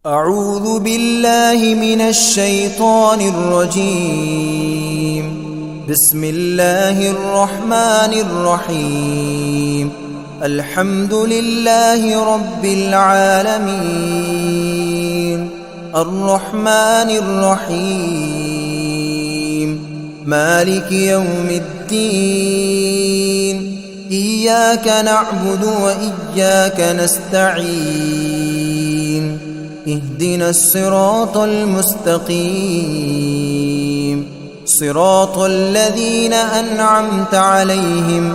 أعوذ بالله من الشيطان الرجيم. بسم الله الرحمن الرحيم. الحمد لله رب العالمين، الرحمن الرحيم، مالك يوم الدين. إياك نعبد وإياك نستعين. اهدنا الصراط المستقيم، صراط الذين أنعمت عليهم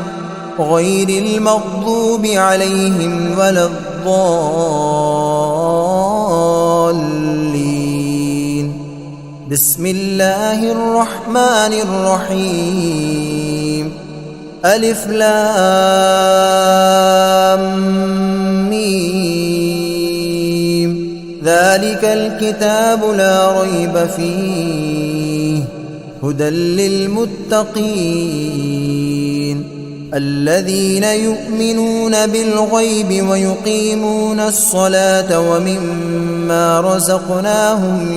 غير المغضوب عليهم ولا الضالين. بسم الله الرحمن الرحيم. ألف لام ميم. ذلك الكتاب لا ريب فيه هدى للمتقين الذين يؤمنون بالغيب ويقيمون الصلاة ومما رزقناهم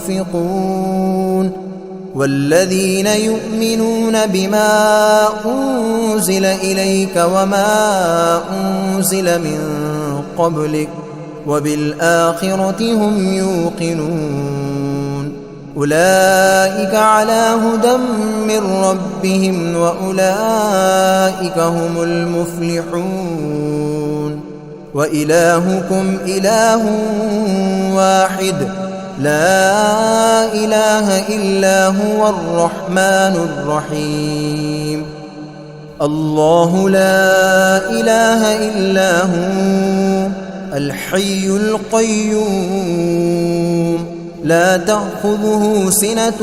ينفقون والذين يؤمنون بما أنزل إليك وما أنزل من قبلك وبالآخرة هم يوقنون. أولئك على هدى من ربهم وأولئك هم المفلحون. وإلهكم إله واحد لا إله إلا هو الرحمن الرحيم. الله لا إله إلا هو الحي القيوم لا تأخذه سنة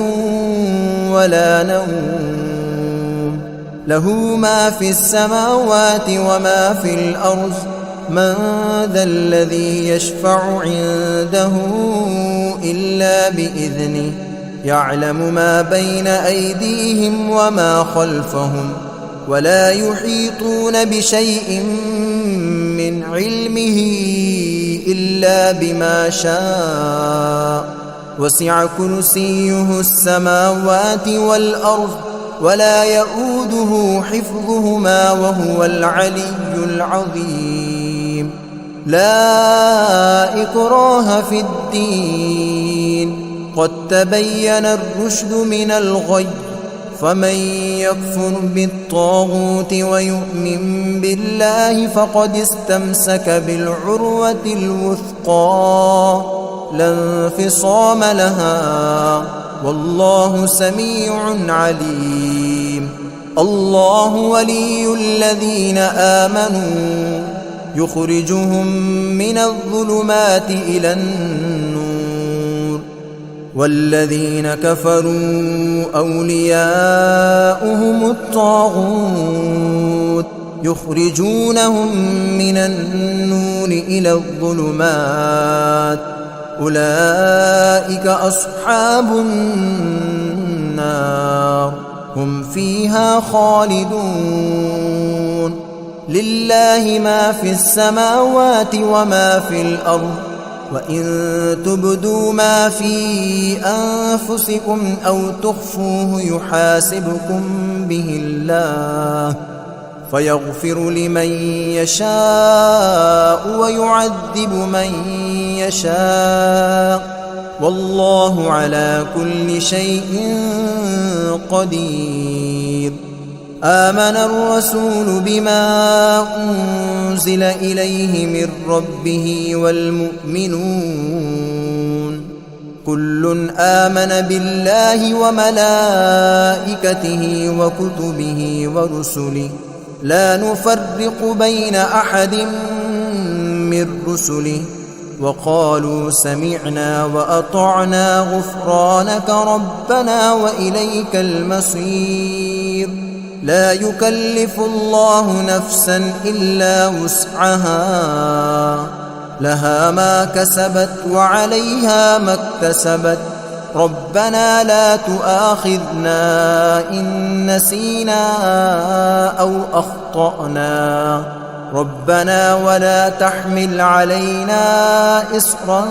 ولا نوم، له ما في السماوات وما في الأرض. من ذا الذي يشفع عنده إلا بإذنه، يعلم ما بين أيديهم وما خلفهم ولا يحيطون بشيء من علمه إلا بما شاء. وسع كرسيه السماوات والأرض ولا يؤوده حفظهما وهو العلي العظيم. لا إكراه في الدين، قد تبين الرشد من الغي. فمن يكفر بالطاغوت ويؤمن بالله فقد استمسك بالعروة الوثقى لا انفصام لها، والله سميع عليم. الله ولي الذين آمنوا يخرجهم من الظلمات إلى النور، والذين كفروا أولياؤهم الطاغوت يخرجونهم من النور إلى الظلمات. أولئك أصحاب النار هم فيها خالدون. لله ما في السماوات وما في الأرض، وإن تبدوا ما في أنفسكم أو تخفوه يحاسبكم به الله فيغفر لمن يشاء ويعذب من يشاء، والله على كل شيء قدير. آمن الرسول بما أنزل إليه من ربه والمؤمنون كل آمن بالله وملائكته وكتبه ورسله لا نفرق بين أحد من رسله وقالوا سمعنا وأطعنا غفرانك ربنا وإليك المصير. لا يكلف الله نفسا إلا وسعها، لها ما كسبت وعليها ما اكتسبت. ربنا لا تؤاخذنا إن نسينا أو أخطأنا، ربنا ولا تحمل علينا إصرا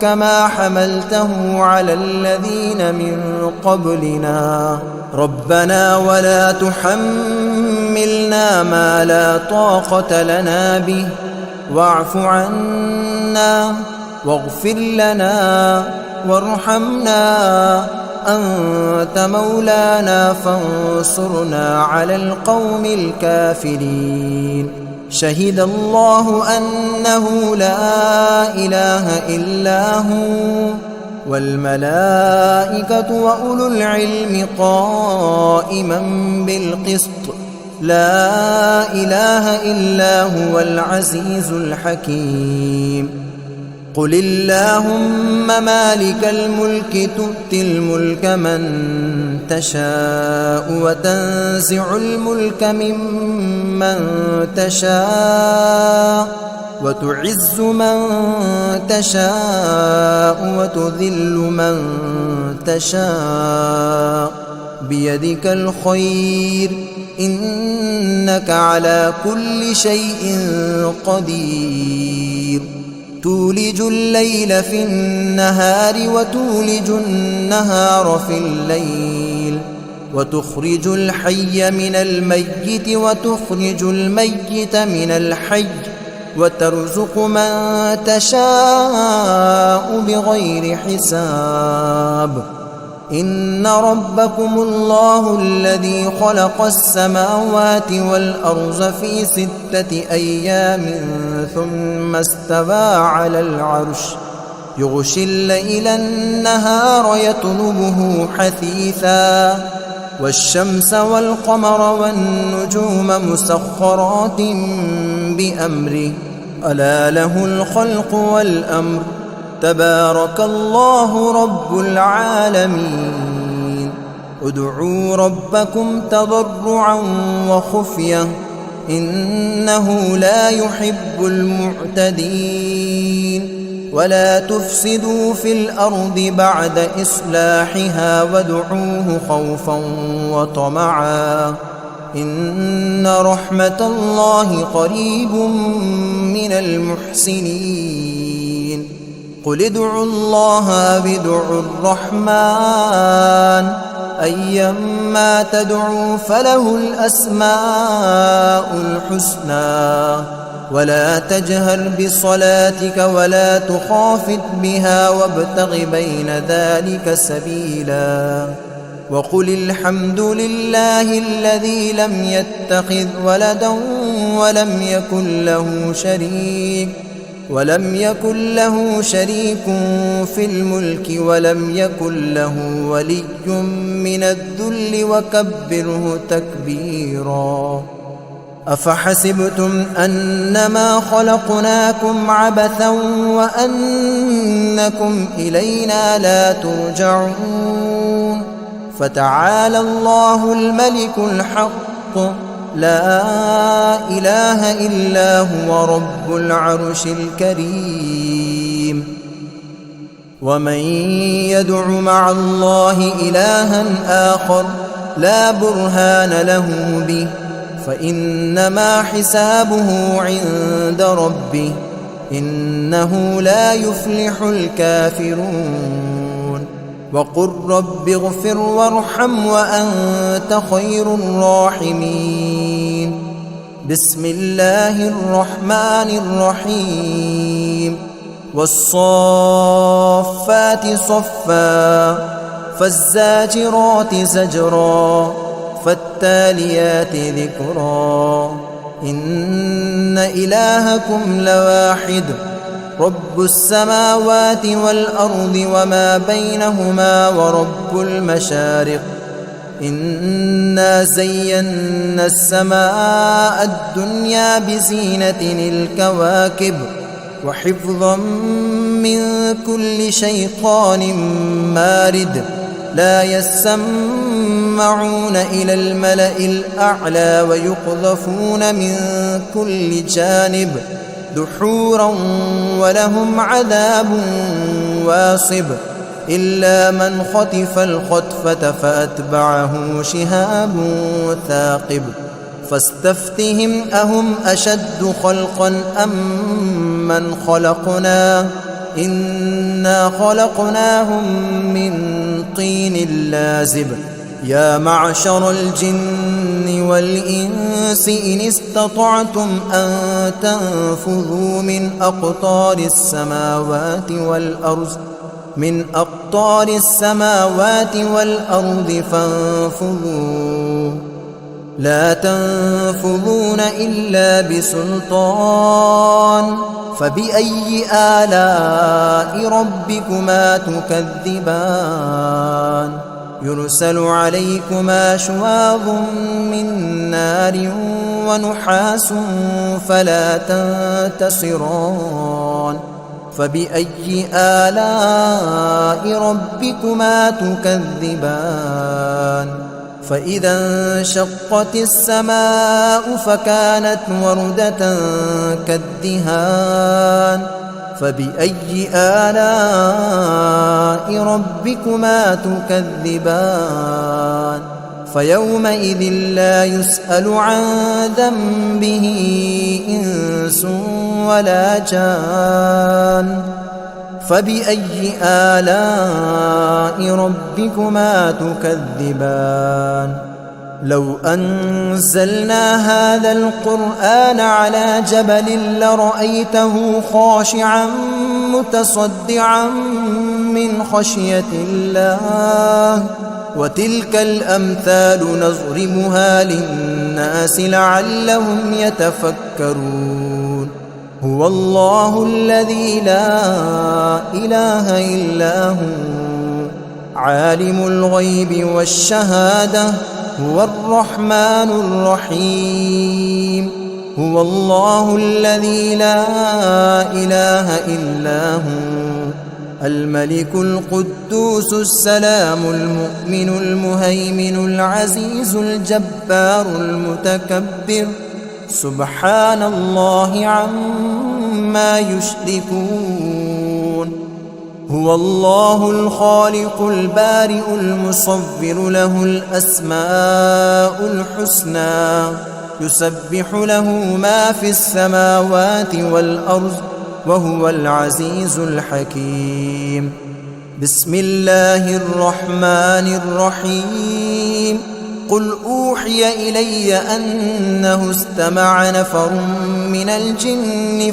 كما حملته على الذين من قبلنا ربنا ولا تحملنا ما لا طاقة لنا به واعف عنا واغفر لنا وارحمنا أنت مولانا فانصرنا على القوم الكافرين شهد الله أنه لا إله إلا هو والملائكة وأولو العلم قائما بالقسط لا إله إلا هو العزيز الحكيم قل اللهم مالك الملك تؤتي الملك من تشاء وتنزع الملك ممن تشاء وتعز من تشاء وتذل من تشاء بيدك الخير إنك على كل شيء قدير تولج الليل في النهار وتولج النهار في الليل وتخرج الحي من الميت وتخرج الميت من الحي وترزق من تشاء بغير حساب إن ربكم الله الذي خلق السماوات والأرض في 6 أيام ثم استوى على العرش يغشي الليل النهار يطلبه حثيثا والشمس والقمر والنجوم مسخرات بأمره ألا له الخلق والأمر تبارك الله رب العالمين ادعوا ربكم تضرعا وخفية إنه لا يحب المعتدين ولا تفسدوا في الأرض بعد إصلاحها وادعوه خوفا وطمعا إن رحمة الله قريب من المحسنين قل ادعوا الله أو ادعوا الرحمن أيما تدعوا فله الأسماء الحسنى ولا تجهر بصلاتك ولا تخافت بها وابتغ بين ذلك سبيلا وقل الحمد لله الذي لم يتخذ ولدا ولم يكن له شريك في الملك ولم يكن له ولي من الذل وكبره تكبيرا أفحسبتم أنما خلقناكم عبثا وأنكم إلينا لا ترجعون فتعالى الله الملك الحق لا إله إلا هو رب العرش الكريم ومن يدع مع الله إلها آخر لا برهان له به فإنما حسابه عند ربه إنه لا يفلح الكافرون وقل رب اغفر وارحم وأنت خير الراحمين بسم الله الرحمن الرحيم والصافات صفا فالزاجرات زجرا فالتاليات ذكرا إن إلهكم لواحد رب السماوات والأرض وما بينهما ورب المشارق إنا زينا السماء الدنيا بزينة الكواكب وحفظا من كل شيطان مارد لا يسمعون إلى الملأ الأعلى ويقذفون من كل جانب دحورا ولهم عذاب واصب إلا من خطف الخطفة فأتبعه شهاب ثاقب فاستفتهم أهم أشد خلقا أم من خلقنا إنا خلقناهم من طين لازب يا معشر الجن والإنس إن استطعتم أن تنفذوا من أقطار السماوات والأرض فانفذوا لا تنفذون إلا بسلطان فبأي آلاء ربكما تكذبان يرسل عليكما شواظ من نار ونحاس فلا تنتصران فبأي آلاء ربكما تكذبان فإذا انشقت السماء فكانت وردة كالدهان فبأي آلاء ربكما تكذبان فيومئذ لا يسأل عن ذنبه إنس ولا جان فبأي آلاء ربكما تكذبان لو أنزلنا هذا القرآن على جبل لرأيته خاشعا متصدعا من خشية الله وتلك الأمثال نضربها للناس لعلهم يتفكرون هو الله الذي لا إله إلا هو عالم الغيب والشهادة هو الرحمن الرحيم هو الله الذي لا إله إلا هو الملك القدوس السلام المؤمن المهيمن العزيز الجبار المتكبر سبحان الله عما يشركون هو الله الخالق البارئ المصور له الأسماء الحسنى يسبح له ما في السماوات والأرض وهو العزيز الحكيم بسم الله الرحمن الرحيم قل أوحي إلي أنه استمع نفر من الجن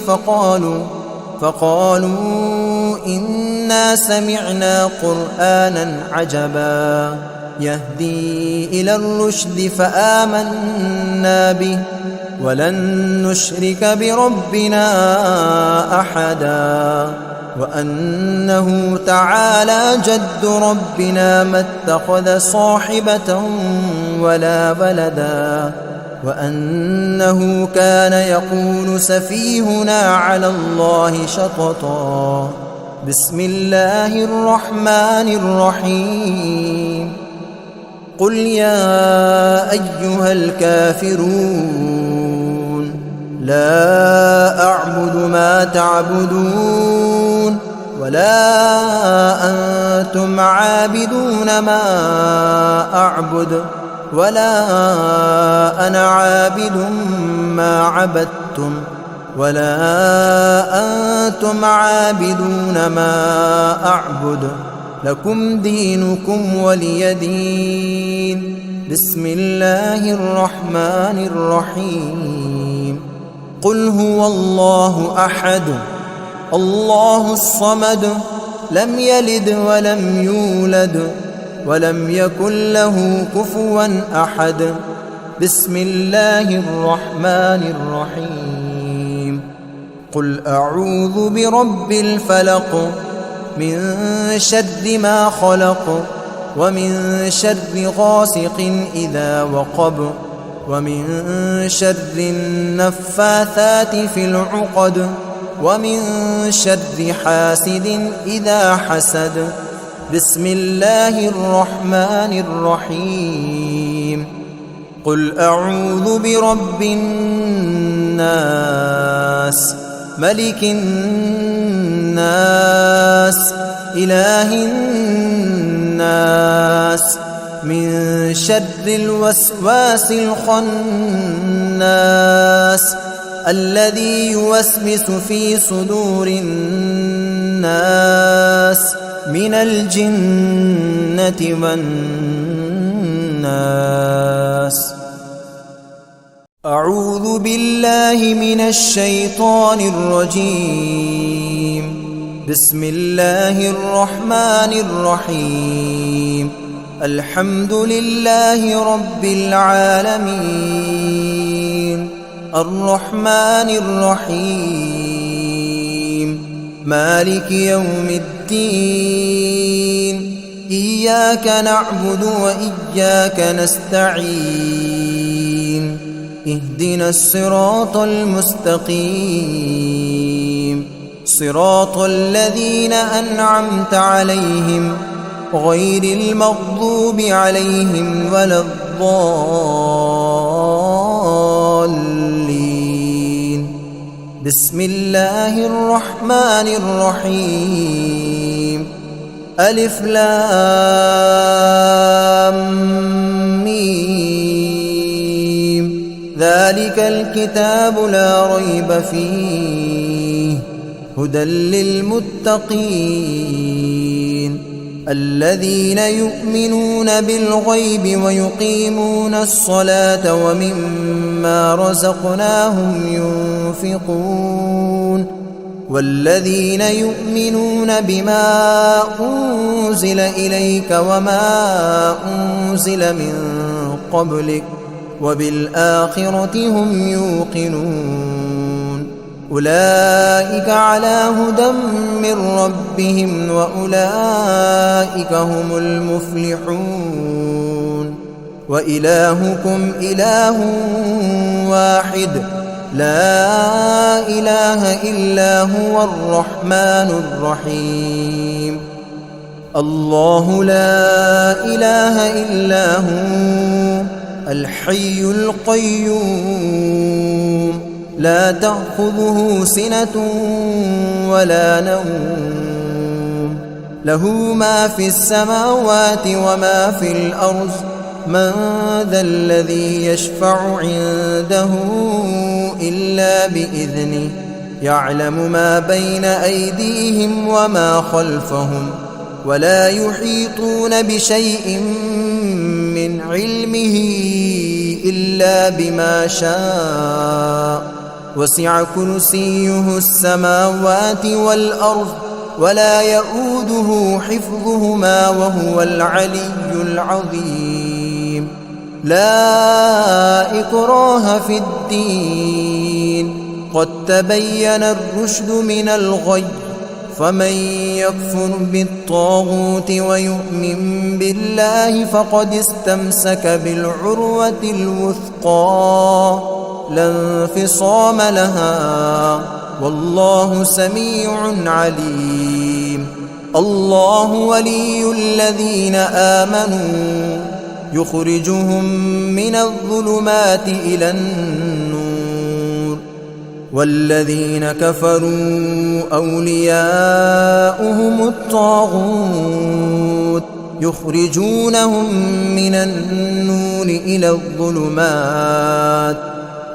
فقالوا إنا سمعنا قرآنا عجبا يهدي إلى الرشد فآمنا به ولن نشرك بربنا أحدا وأنه تعالى جد ربنا ما اتخذ صاحبة ولا ولدا وأنه كان يقول سفيهنا على الله شططا بسم الله الرحمن الرحيم قل يا أيها الكافرون لا أعبد ما تعبدون ولا أنتم عابدون ما أعبد ولا أنا عابد ما عبدتم ولا أنتم عابدون ما أعبد لكم دينكم ولي دين بسم الله الرحمن الرحيم قل هو الله أحد الله الصمد لم يلد ولم يولد ولم يكن له كفوا أحد بسم الله الرحمن الرحيم قل أعوذ برب الفلق من شر ما خلق ومن شر غاسق إذا وقب ومن شر النفاثات في العقد ومن شر حاسد إذا حسد بسم الله الرحمن الرحيم قل أعوذ برب الناس ملك الناس إله الناس من شر الوسواس الخناس الذي يوسوس في صدور الناس من الجنة والناس. أعوذ بالله من الشيطان الرجيم. بسم الله الرحمن الرحيم. الحمد لله رب العالمين الرحمن الرحيم مالك يوم الدين إياك نعبد وإياك نستعين اهدنا الصراط المستقيم صراط الذين أنعمت عليهم غير المغضوب عليهم ولا الضالين. بسم الله الرحمن الرحيم. ألف لام ميم ذلك الكتاب لا ريب فيه هدى للمتقين الذين يؤمنون بالغيب ويقيمون الصلاة ومما رزقناهم ينفقون والذين يؤمنون بما أنزل إليك وما أنزل من قبلك وبالآخرة هم يوقنون أولئك على هدى من ربهم وأولئك هم المفلحون. وإلهكم إله واحد لا إله إلا هو الرحمن الرحيم. الله لا إله إلا هو الحي القيوم لا تأخذه سنة ولا نوم له ما في السماوات وما في الأرض من ذا الذي يشفع عنده إلا بإذنه يعلم ما بين أيديهم وما خلفهم ولا يحيطون بشيء من علمه إلا بما شاء وسع كرسيه السماوات والأرض ولا يؤوده حفظهما وهو العلي العظيم. لا إكراه في الدين قد تبين الرشد من الغي فمن يكفر بالطاغوت ويؤمن بالله فقد استمسك بالعروة الوثقى لا انفصام لها والله سميع عليم. الله ولي الذين آمنوا يخرجهم من الظلمات إلى النور والذين كفروا أولياؤهم الطاغوت يخرجونهم من النور إلى الظلمات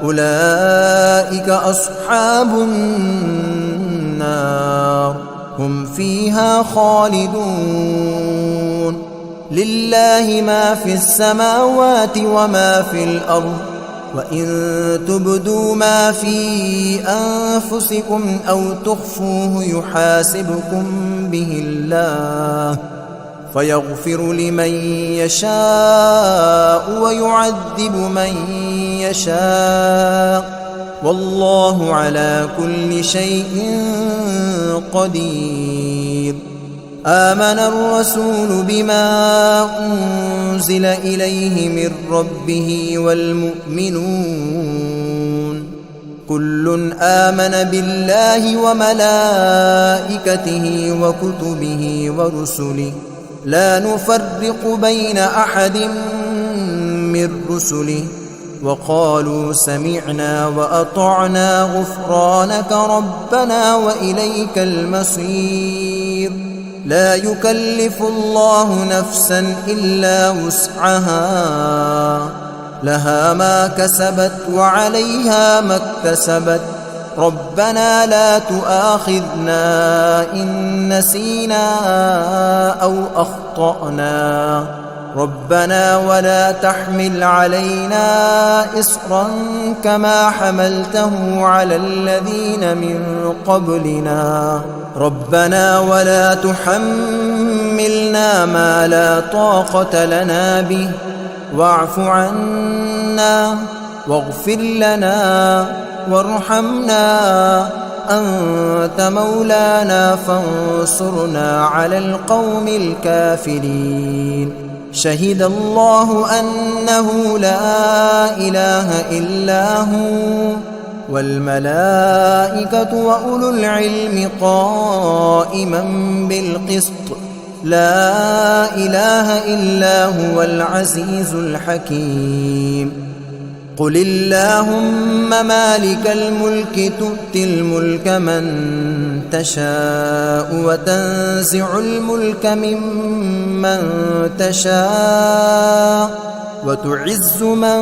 أولئك أصحاب النار هم فيها خالدون. لله ما في السماوات وما في الأرض وإن تبدوا ما في أنفسكم أو تخفوه يحاسبكم به الله فيغفر لمن يشاء ويعذب من يشاء والله على كل شيء قدير. آمن الرسول بما أنزل إليه من ربه والمؤمنون كل آمن بالله وملائكته وكتبه ورسله لا نفرق بين أحد من رسله وقالوا سمعنا وأطعنا غفرانك ربنا وإليك المصير. لا يكلف الله نفسا إلا وسعها، لها ما كسبت وعليها ما اكتسبت. ربنا لا تؤاخذنا إن نسينا أو أخطأنا، ربنا ولا تحمل علينا إصرا كما حملته على الذين من قبلنا، ربنا ولا تحملنا ما لا طاقة لنا به، واعف عنا واغفر لنا وارحمنا، أنت مولانا فانصرنا على القوم الكافرين. شهد الله أنه لا إله إلا هو والملائكة وأولو العلم قائما بالقسط، لا إله إلا هو العزيز الحكيم. قل اللهم مالك الملك تؤتي الملك من تشاء وتنزع الملك ممن تشاء وتعز من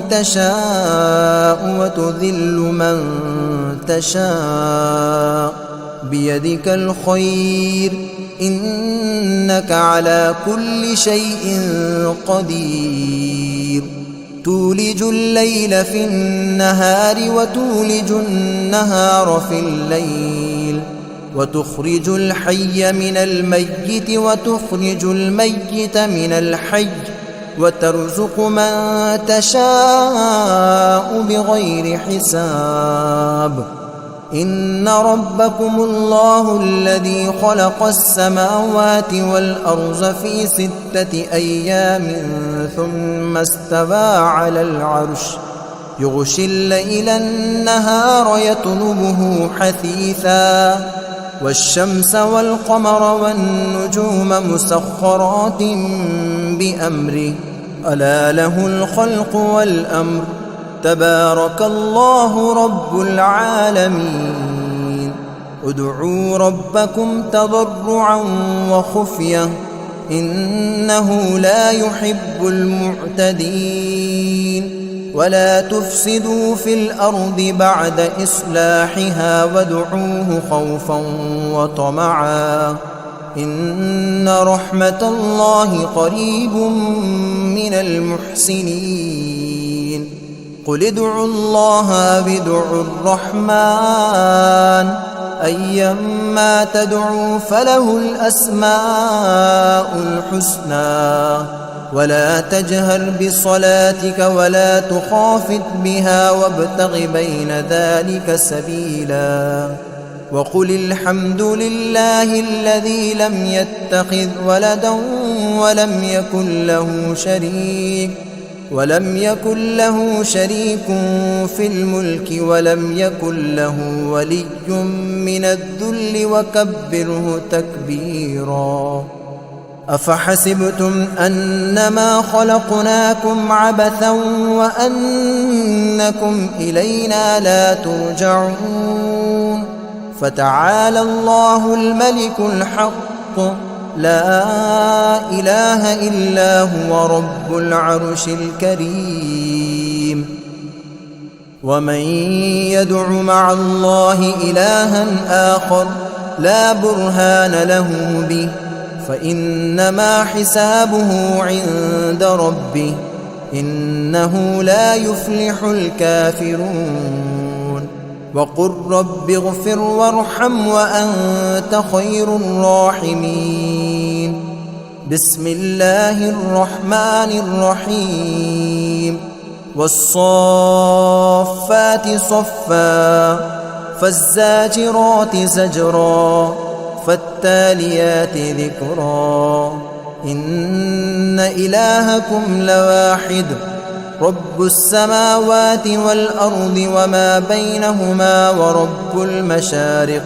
تشاء وتذل من تشاء، بيدك الخير إنك على كل شيء قدير. تولج الليل في النهار وتولج النهار في الليل، وتخرج الحي من الميت وتخرج الميت من الحي، وترزق من تشاء بغير حساب. إن ربكم الله الذي خلق السماوات والأرض في 6 أيام ثم استوى على العرش، يغشي الليل النهار يطلبه حثيثا، والشمس والقمر والنجوم مسخرات بأمره، ألا له الخلق والأمر، تبارك الله رب العالمين. ادعوا ربكم تضرعا وخفية إنه لا يحب المعتدين. ولا تفسدوا في الأرض بعد إصلاحها وادعوه خوفا وطمعا إن رحمة الله قريب من المحسنين. قل ادعوا الله أو ادعوا الرحمن أيما تدعوا فله الأسماء الحسنى. ولا تجهر بصلاتك ولا تخافت بها وابتغ بين ذلك سبيلا. وقل الحمد لله الذي لم يتخذ ولدا ولم يكن له شريك في الملك ولم يكن له ولي من الذل وكبره تكبيرا. أفحسبتم أنما خلقناكم عبثا وأنكم إلينا لا ترجعون. فتعالى الله الملك الحق لا إله إلا هو رب العرش الكريم. ومن يدع مع الله إلها آخر لا برهان له به فإنما حسابه عند ربه إنه لا يفلح الكافرون. وقل رب اغفر وارحم وأنت خير الراحمين. بسم الله الرحمن الرحيم. والصافات صفا فالزاجرات زجرا فالتاليات ذكرا. إن إلهكم لواحد رب السماوات والأرض وما بينهما ورب المشارق.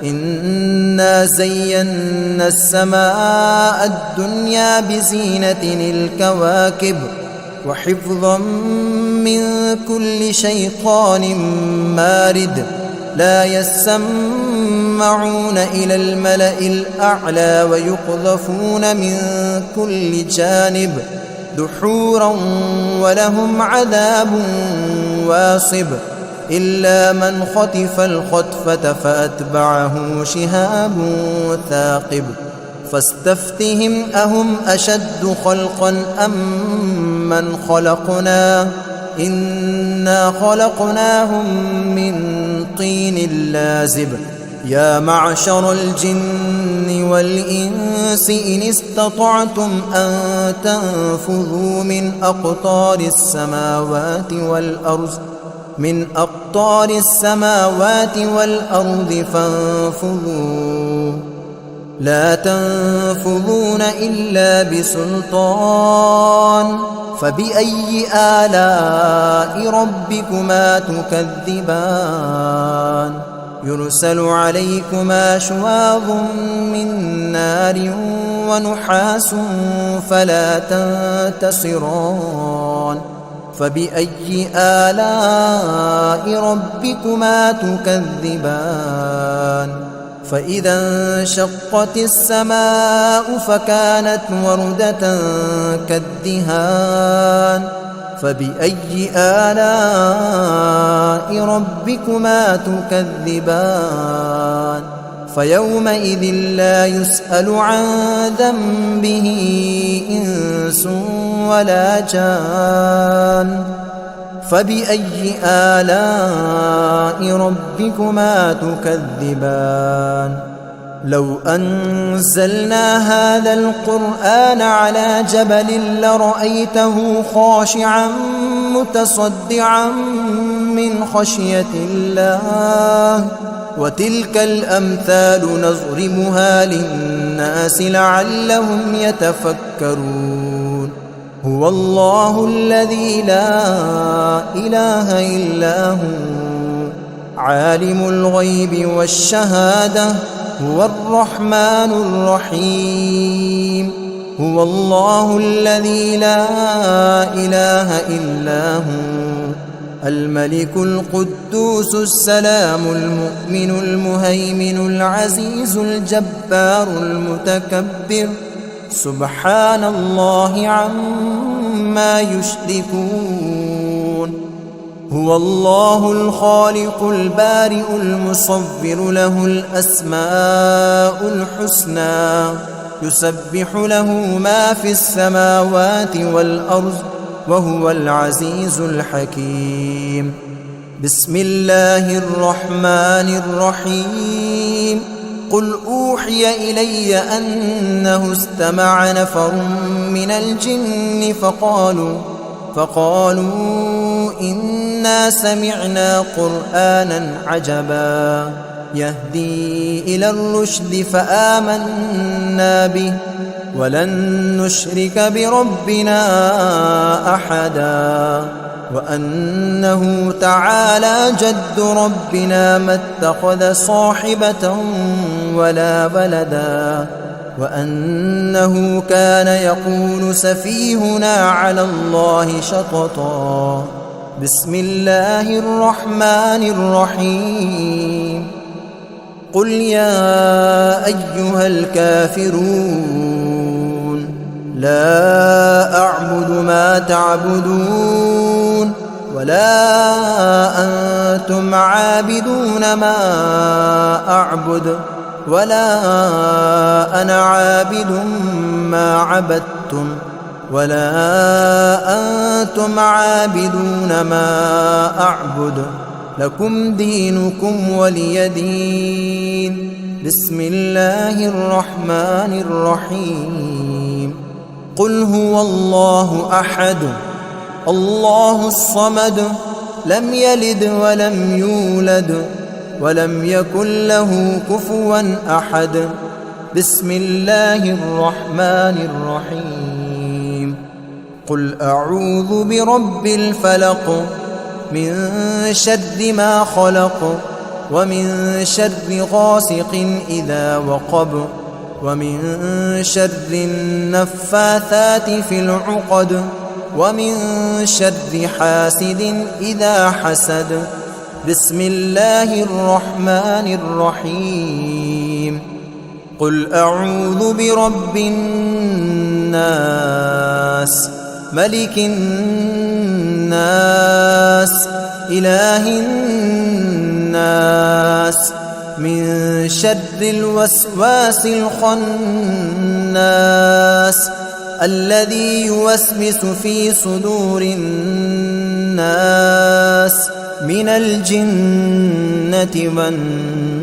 إنا زينا السماء الدنيا بزينة الكواكب وحفظا من كل شيطان مارد. لا يسمعون يرفعون إلى الملأ الأعلى ويقذفون من كل جانب دحورا ولهم عذاب واصب إلا من خطف الخطفة فأتبعه شهاب ثاقب فاستفتهم أهم أشد خلقا أم من خلقنا إنا خلقناهم من طين لازب يا معشر الجن والإنس إن استطعتم أن تنفذوا من أقطار السماوات والأرض فانفذوا لا تنفذون إلا بسلطان فبأي آلاء ربكما تكذبان يرسل عليكما شواظ من نار ونحاس فلا تنتصران فبأي آلاء ربكما تكذبان فإذا انشقت السماء فكانت وردة كالدهان فبأي آلاء ربكما تكذبان فيومئذ لا يسأل عن ذنبه إنس ولا جان فبأي آلاء ربكما تكذبان لو أنزلنا هذا القرآن على جبل لرأيته خاشعا متصدعا من خشية الله وتلك الأمثال نضربها للناس لعلهم يتفكرون هو الله الذي لا إله إلا هو عالم الغيب والشهادة هو الرحمن الرحيم هو الله الذي لا إله إلا هو الملك القدوس السلام المؤمن المهيمن العزيز الجبار المتكبر سبحان الله عما يشركون هو الله الخالق البارئ المصور له الأسماء الحسنى يسبح له ما في السماوات والأرض وهو العزيز الحكيم بسم الله الرحمن الرحيم قل أوحي إلي أنه استمع نفر من الجن فقالوا إنا سمعنا قرآنا عجبا يهدي إلى الرشد فآمنا به ولن نشرك بربنا أحدا وأنه تعالى جد ربنا ما اتخذ صاحبة ولا ولدا وأنه كان يقول سفيهنا على الله شططا بسم الله الرحمن الرحيم قل يا أيها الكافرون لا أعبد ما تعبدون ولا أنتم عابدون ما أعبد ولا أنا عابد ما عبدتم ولا أنتم عابدون ما أعبد لكم دينكم ولي دين بسم الله الرحمن الرحيم قل هو الله أحد الله الصمد لم يلد ولم يولد ولم يكن له كفوا أحد بسم الله الرحمن الرحيم قل أعوذ برب الفلق من شر ما خلق ومن شر غاسق إذا وقب ومن شر النفاثات في العقد ومن شر حاسد إذا حسد بسم الله الرحمن الرحيم قل أعوذ برب الناس ملك الناس إله الناس من شر الوسواس الخناس الذي يوسوس في صدور الناس من الجنة والناس